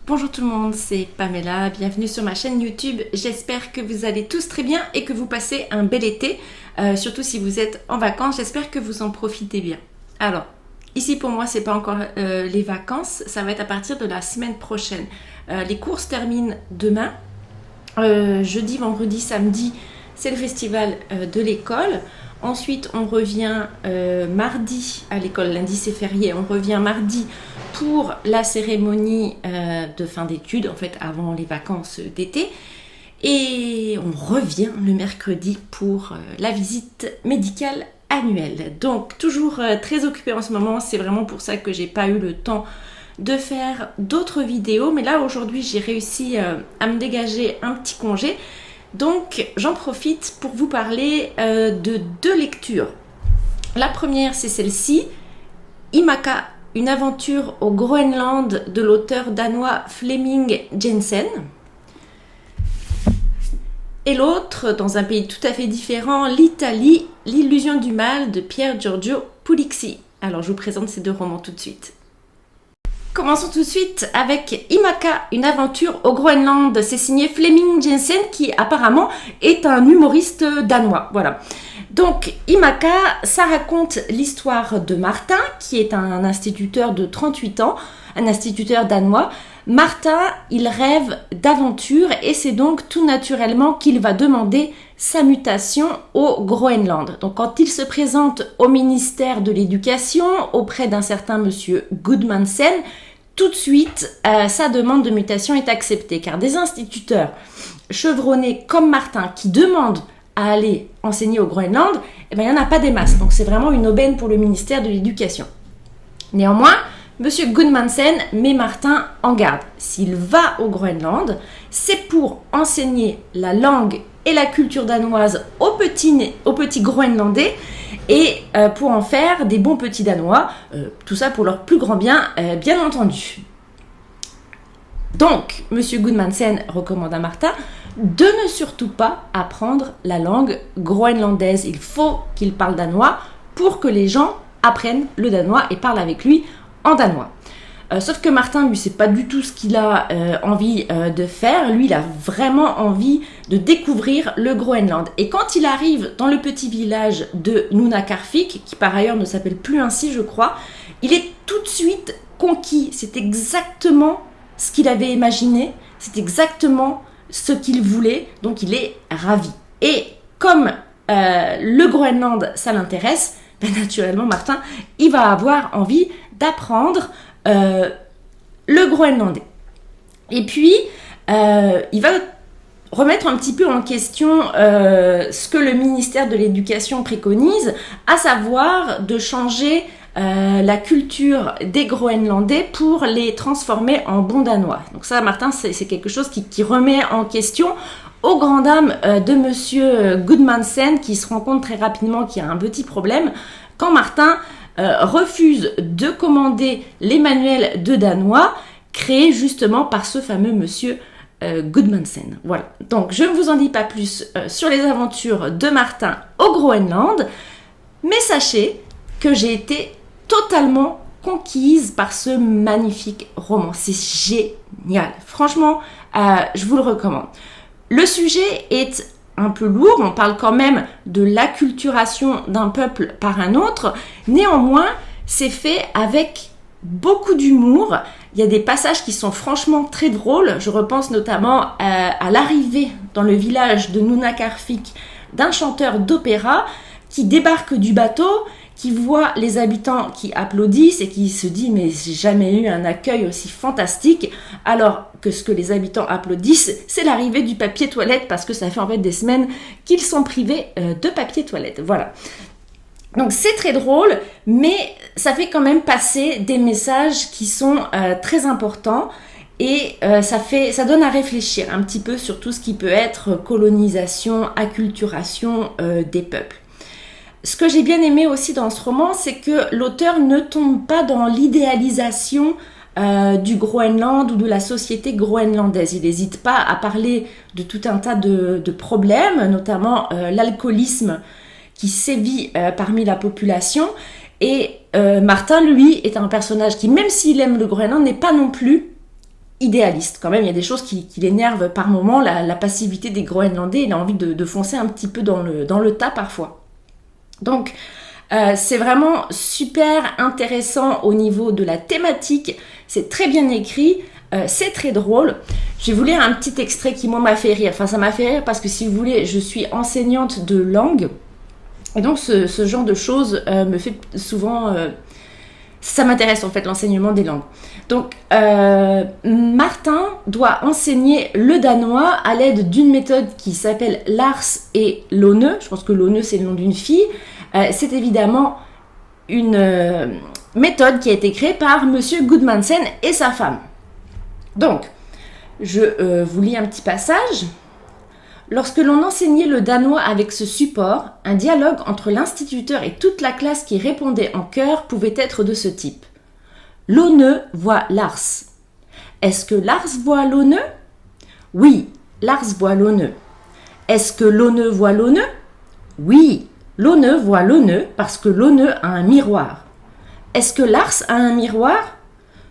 Bonjour tout le monde, c'est Pamela, bienvenue sur ma chaîne YouTube. J'espère que vous allez tous très bien et que vous passez un bel été, surtout si vous êtes en vacances, j'espère que vous en profitez bien. Alors, ici pour moi, c'est pas encore les vacances, ça va être à partir de la semaine prochaine. Les cours se terminent demain, jeudi, vendredi, samedi, c'est le festival de l'école. Ensuite, on revient mardi à l'école, lundi c'est férié, on revient mardi pour la cérémonie de fin d'études, en fait avant les vacances d'été. Et on revient le mercredi pour la visite médicale annuelle. Donc toujours très occupée en ce moment, c'est vraiment pour ça que j'ai pas eu le temps de faire d'autres vidéos. Mais là aujourd'hui j'ai réussi à me dégager un petit congé. Donc j'en profite pour vous parler de deux lectures. La première c'est celle-ci, Himaka, une aventure au Groenland de l'auteur danois Flemming Jensen. Et l'autre, dans un pays tout à fait différent, l'Italie, l'illusion du mal de Pier Giorgio Puglisi. Alors je vous présente ces deux romans tout de suite. Commençons tout de suite avec Himaka, une aventure au Groenland. C'est signé Flemming Jensen qui apparemment est un humoriste danois. Voilà. Donc Himaka, ça raconte l'histoire de Martin qui est un instituteur de 38 ans, un instituteur danois. Martin, il rêve d'aventure et c'est donc tout naturellement qu'il va demander sa mutation au Groenland. Donc quand il se présente au ministère de l'Éducation auprès d'un certain monsieur Gudmandsen, tout de suite sa demande de mutation est acceptée car des instituteurs chevronnés comme Martin qui demandent à aller enseigner au Groenland, eh ben, il n'y en a pas des masses. Donc c'est vraiment une aubaine pour le ministère de l'Éducation. Néanmoins, monsieur Gudmandsen met Martin en garde. S'il va au Groenland, c'est pour enseigner la langue et la culture danoise aux petits Groenlandais et pour en faire des bons petits Danois, tout ça pour leur plus grand bien, bien entendu. Donc, monsieur Gudmandsen recommande à Martin de ne surtout pas apprendre la langue groenlandaise. Il faut qu'il parle danois pour que les gens apprennent le danois et parlent avec lui en danois. Sauf que Martin, lui, c'est pas du tout ce qu'il a envie de faire. Lui, il a vraiment envie de découvrir le Groenland. Et quand il arrive dans le petit village de Nunakarvik, qui par ailleurs ne s'appelle plus ainsi, je crois, il est tout de suite conquis. C'est exactement ce qu'il avait imaginé. C'est exactement ce qu'il voulait. Donc, il est ravi. Et comme le Groenland, ça l'intéresse, ben, naturellement, Martin, il va avoir envie d'apprendre le groenlandais. Et puis, il va remettre un petit peu en question ce que le ministère de l'Éducation préconise, à savoir de changer la culture des Groenlandais pour les transformer en bons Danois. Donc ça, Martin, c'est quelque chose qui remet en question aux grandes dames de monsieur Gudmandsen, qui se rend compte très rapidement qu'il y a un petit problème quand Martin refuse de commander les manuels de danois créés justement par ce fameux monsieur Gudmandsen. Voilà. Donc je ne vous en dis pas plus sur les aventures de Martin au Groenland, mais sachez que j'ai été totalement conquise par ce magnifique roman. C'est génial. Franchement, je vous le recommande. Le sujet est un peu lourd, on parle quand même de l'acculturation d'un peuple par un autre. Néanmoins, c'est fait avec beaucoup d'humour. Il y a des passages qui sont franchement très drôles. Je repense notamment à l'arrivée dans le village de Nunakarvik d'un chanteur d'opéra qui débarque du bateau, qui voit les habitants qui applaudissent et qui se dit « mais j'ai jamais eu un accueil aussi fantastique », alors que ce que les habitants applaudissent, c'est l'arrivée du papier toilette, parce que ça fait en fait des semaines qu'ils sont privés de papier toilette. Voilà. Donc c'est très drôle, mais ça fait quand même passer des messages qui sont très importants et ça donne à réfléchir un petit peu sur tout ce qui peut être colonisation, acculturation des peuples. Ce que j'ai bien aimé aussi dans ce roman, c'est que l'auteur ne tombe pas dans l'idéalisation du Groenland ou de la société groenlandaise. Il n'hésite pas à parler de tout un tas de problèmes, notamment l'alcoolisme qui sévit parmi la population. Et Martin, lui, est un personnage qui, même s'il aime le Groenland, n'est pas non plus idéaliste. Quand même, il y a des choses qui l'énervent par moments, la passivité des Groenlandais, il a envie de foncer un petit peu dans le tas parfois. Donc, c'est vraiment super intéressant au niveau de la thématique, c'est très bien écrit, c'est très drôle. Je vais vous lire un petit extrait qui, moi, m'a fait rire. Enfin, ça m'a fait rire parce que, si vous voulez, je suis enseignante de langue. Et donc, ce genre de choses me fait souvent... ça m'intéresse, en fait, l'enseignement des langues. Donc, Martin doit enseigner le danois à l'aide d'une méthode qui s'appelle Lars et Lone. Je pense que Lone, c'est le nom d'une fille. C'est évidemment une méthode qui a été créée par Monsieur Gudmandsen et sa femme. Donc, je vous lis un petit passage. Lorsque l'on enseignait le danois avec ce support, un dialogue entre l'instituteur et toute la classe qui répondait en chœur pouvait être de ce type. Lone voit Lars. Est-ce que Lars voit Lone? Oui, Lars voit Lone. Est-ce que Lone voit Lone? Oui, Lone voit Lone parce que Lone a un miroir. Est-ce que Lars a un miroir?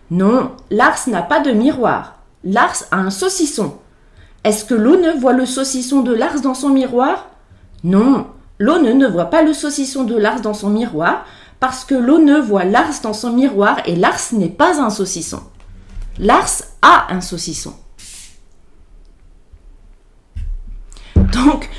Non, Lars n'a pas de miroir. Lars a un saucisson. Est-ce que Lone voit le saucisson de Lars dans son miroir? Non, Lone ne voit pas le saucisson de Lars dans son miroir parce que Lone voit Lars dans son miroir et Lars n'est pas un saucisson. Lars a un saucisson. Donc,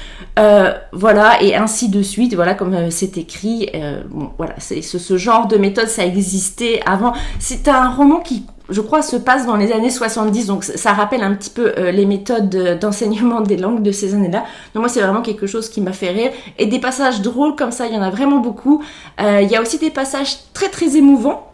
voilà, et ainsi de suite, voilà comme c'est écrit. Bon, voilà, c'est ce genre de méthode, ça existait avant. C'est un roman qui, je crois, se passe dans les années 70, donc ça rappelle un petit peu les méthodes d'enseignement des langues de ces années-là. Donc moi, c'est vraiment quelque chose qui m'a fait rire. Et des passages drôles comme ça, il y en a vraiment beaucoup. Il y a aussi des passages très très émouvants.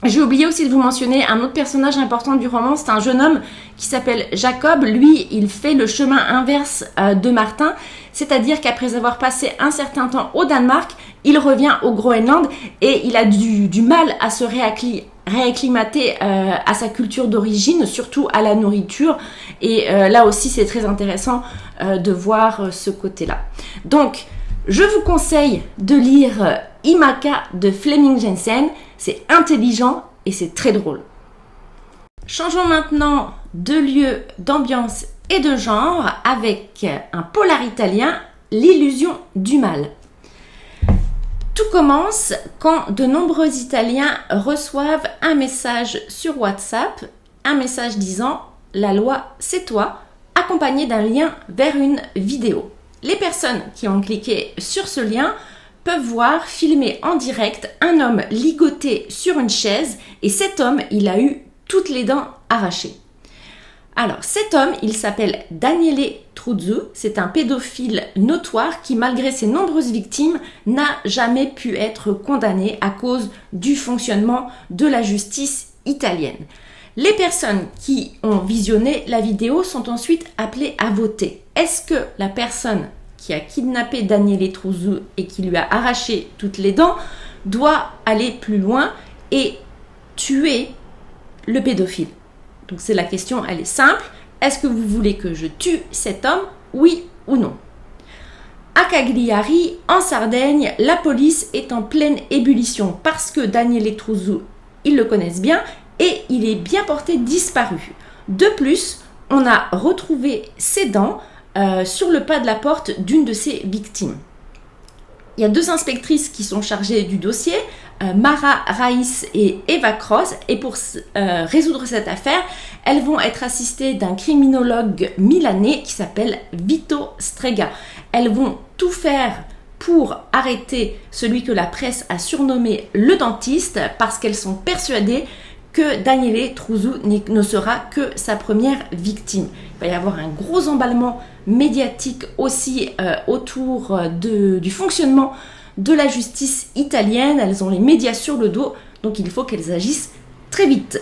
J'ai oublié aussi de vous mentionner un autre personnage important du roman, c'est un jeune homme qui s'appelle Jacob. Lui, il fait le chemin inverse de Martin, c'est-à-dire qu'après avoir passé un certain temps au Danemark, il revient au Groenland et il a du mal à se réacclimater à sa culture d'origine, surtout à la nourriture. Et là aussi, c'est très intéressant de voir ce côté-là. Donc, je vous conseille de lire Imaka de Flemming Jensen. C'est intelligent et c'est très drôle. Changeons maintenant de lieu, d'ambiance et de genre avec un polar italien, L'illusion du mal. Tout commence quand de nombreux Italiens reçoivent un message sur WhatsApp, un message disant « La loi, c'est toi », accompagné d'un lien vers une vidéo. Les personnes qui ont cliqué sur ce lien peuvent voir filmer en direct un homme ligoté sur une chaise et cet homme, il a eu toutes les dents arrachées. Alors cet homme, il s'appelle Daniele Truzzu, c'est un pédophile notoire qui, malgré ses nombreuses victimes, n'a jamais pu être condamné à cause du fonctionnement de la justice italienne. Les personnes qui ont visionné la vidéo sont ensuite appelées à voter. Est-ce que la personne qui a kidnappé Daniele Truzzu et qui lui a arraché toutes les dents doit aller plus loin et tuer le pédophile? Donc c'est la question, elle est simple. Est-ce que vous voulez que je tue cet homme, oui ou non? À Cagliari, en Sardaigne, la police est en pleine ébullition parce que Daniele Truzzu, ils le connaissent bien et il est bien porté disparu. De plus, on a retrouvé ses dents sur le pas de la porte d'une de ses victimes. Il y a deux inspectrices qui sont chargées du dossier, Mara Raïs et Eva Cross, et pour résoudre cette affaire, elles vont être assistées d'un criminologue milanais qui s'appelle Vito Strega. Elles vont tout faire pour arrêter celui que la presse a surnommé le dentiste parce qu'elles sont persuadées que Daniele Truzzu ne sera que sa première victime. Il va y avoir un gros emballement médiatique aussi autour du fonctionnement de la justice italienne. Elles ont les médias sur le dos, donc il faut qu'elles agissent très vite.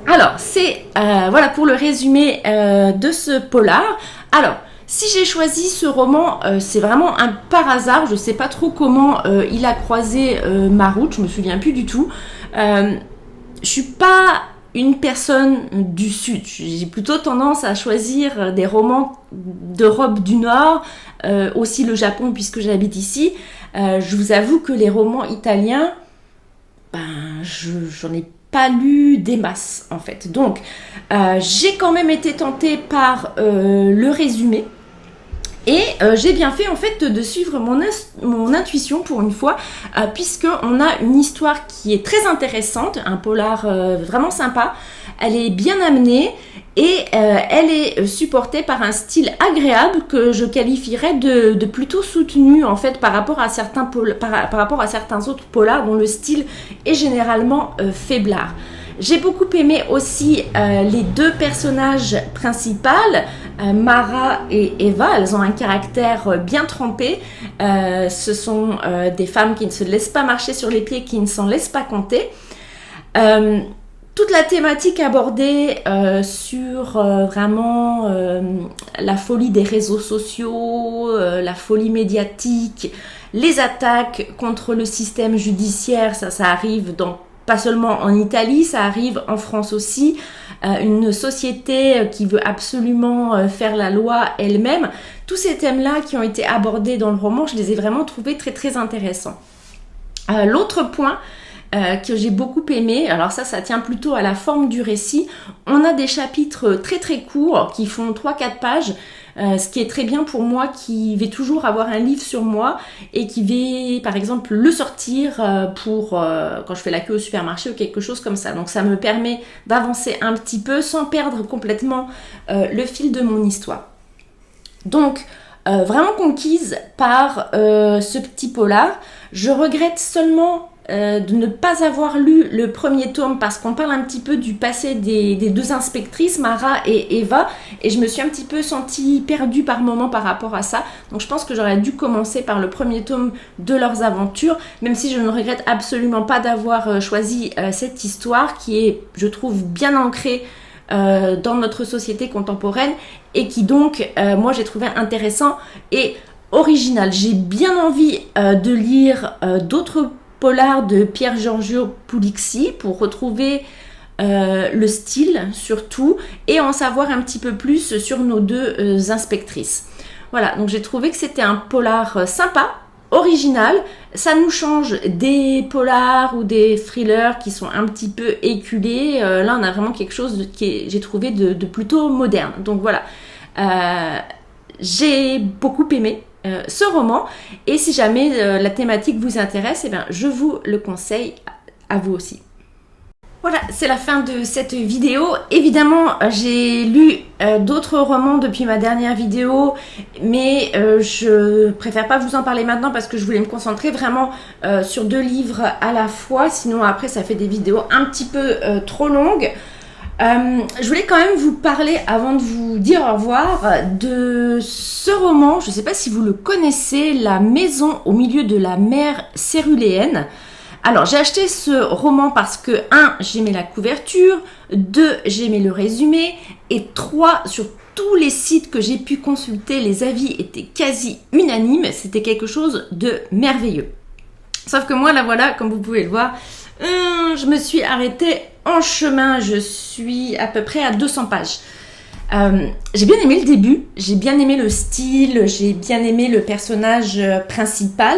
Alors, c'est voilà pour le résumé de ce polar. Alors, si j'ai choisi ce roman, c'est vraiment un par hasard. Je ne sais pas trop comment il a croisé ma route, je ne me souviens plus du tout. Je suis pas une personne du Sud. J'ai plutôt tendance à choisir des romans d'Europe du Nord, aussi le Japon puisque j'habite ici. Je vous avoue que les romans italiens, j'en ai pas lu des masses en fait. Donc j'ai quand même été tentée par le résumé. Et j'ai bien fait en fait de suivre mon intuition pour une fois, puisqu'on a une histoire qui est très intéressante, un polar vraiment sympa, elle est bien amenée et elle est supportée par un style agréable que je qualifierais de plutôt soutenu en fait par rapport à certains autres polars dont le style est généralement faiblard. J'ai beaucoup aimé aussi les deux personnages principaux, Mara et Eva. Elles ont un caractère bien trempé. Ce sont des femmes qui ne se laissent pas marcher sur les pieds, qui ne s'en laissent pas compter. Toute la thématique abordée sur vraiment la folie des réseaux sociaux, la folie médiatique, les attaques contre le système judiciaire, ça arrive pas seulement en Italie, ça arrive en France aussi. Une société qui veut absolument faire la loi elle-même. Tous ces thèmes-là qui ont été abordés dans le roman, je les ai vraiment trouvés très très intéressants. L'autre point que j'ai beaucoup aimé, alors ça tient plutôt à la forme du récit, on a des chapitres très très courts qui font 3-4 pages, ce qui est très bien pour moi qui vais toujours avoir un livre sur moi et qui vais par exemple le sortir pour quand je fais la queue au supermarché ou quelque chose comme ça. Donc ça me permet d'avancer un petit peu sans perdre complètement le fil de mon histoire. Donc vraiment conquise par ce petit polar. Je regrette seulement de ne pas avoir lu le premier tome parce qu'on parle un petit peu du passé des deux inspectrices, Mara et Eva, et je me suis un petit peu sentie perdue par moments par rapport à ça. Donc je pense que j'aurais dû commencer par le premier tome de leurs aventures, même si je ne regrette absolument pas d'avoir choisi cette histoire qui est, je trouve, bien ancrée dans notre société contemporaine et qui donc, moi j'ai trouvé intéressant et original. J'ai bien envie de lire d'autres polars de Pier Giorgio Puglisi pour retrouver le style surtout et en savoir un petit peu plus sur nos deux inspectrices. Voilà, donc j'ai trouvé que c'était un polar sympa, original, ça nous change des polars ou des thrillers qui sont un petit peu éculés. Là on a vraiment quelque chose j'ai trouvé de plutôt moderne. Donc voilà, j'ai beaucoup aimé ce roman et si jamais la thématique vous intéresse, eh bien, je vous le conseille à vous aussi. Voilà, c'est la fin de cette vidéo. Évidemment, j'ai lu d'autres romans depuis ma dernière vidéo, mais je préfère pas vous en parler maintenant parce que je voulais me concentrer vraiment sur 2 livres à la fois, sinon après ça fait des vidéos un petit peu trop longues. Je voulais quand même vous parler, avant de vous dire au revoir, de ce roman. Je ne sais pas si vous le connaissez, La maison au milieu de la mer céruléenne. Alors, j'ai acheté ce roman parce que 1, j'aimais la couverture, 2, j'aimais le résumé, et 3, sur tous les sites que j'ai pu consulter, les avis étaient quasi unanimes. C'était quelque chose de merveilleux. Sauf que moi, là, voilà, comme vous pouvez le voir, je me suis arrêtée en chemin. Je suis à peu près à 200 pages. J'ai bien aimé le début, j'ai bien aimé le style, j'ai bien aimé le personnage principal.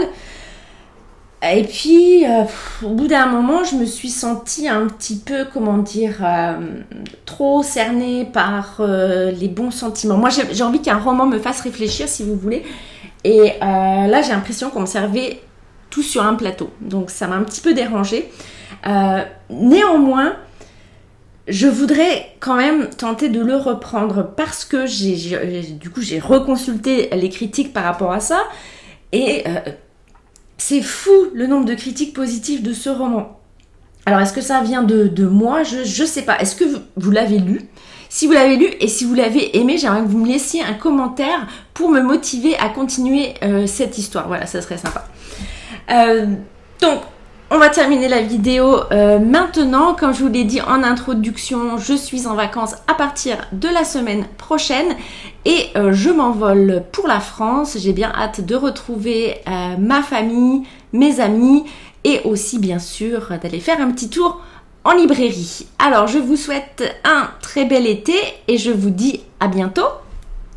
Et puis, au bout d'un moment, je me suis sentie un petit peu, comment dire, trop cernée par les bons sentiments. Moi, j'ai envie qu'un roman me fasse réfléchir, si vous voulez. Et là, j'ai l'impression qu'on me servait tout sur un plateau. Donc, ça m'a un petit peu dérangée. Néanmoins, je voudrais quand même tenter de le reprendre parce que du coup, j'ai reconsulté les critiques par rapport à ça. Et c'est fou le nombre de critiques positives de ce roman. Alors, est-ce que ça vient de moi? Je sais pas. Est-ce que vous l'avez lu? Si vous l'avez lu et si vous l'avez aimé, j'aimerais que vous me laissiez un commentaire pour me motiver à continuer cette histoire. Voilà, ça serait sympa. Donc, on va terminer la vidéo maintenant. Comme je vous l'ai dit en introduction, je suis en vacances à partir de la semaine prochaine et je m'envole pour la France. J'ai bien hâte de retrouver ma famille, mes amis et aussi bien sûr d'aller faire un petit tour en librairie. Alors je vous souhaite un très bel été et je vous dis à bientôt.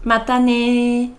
Matane!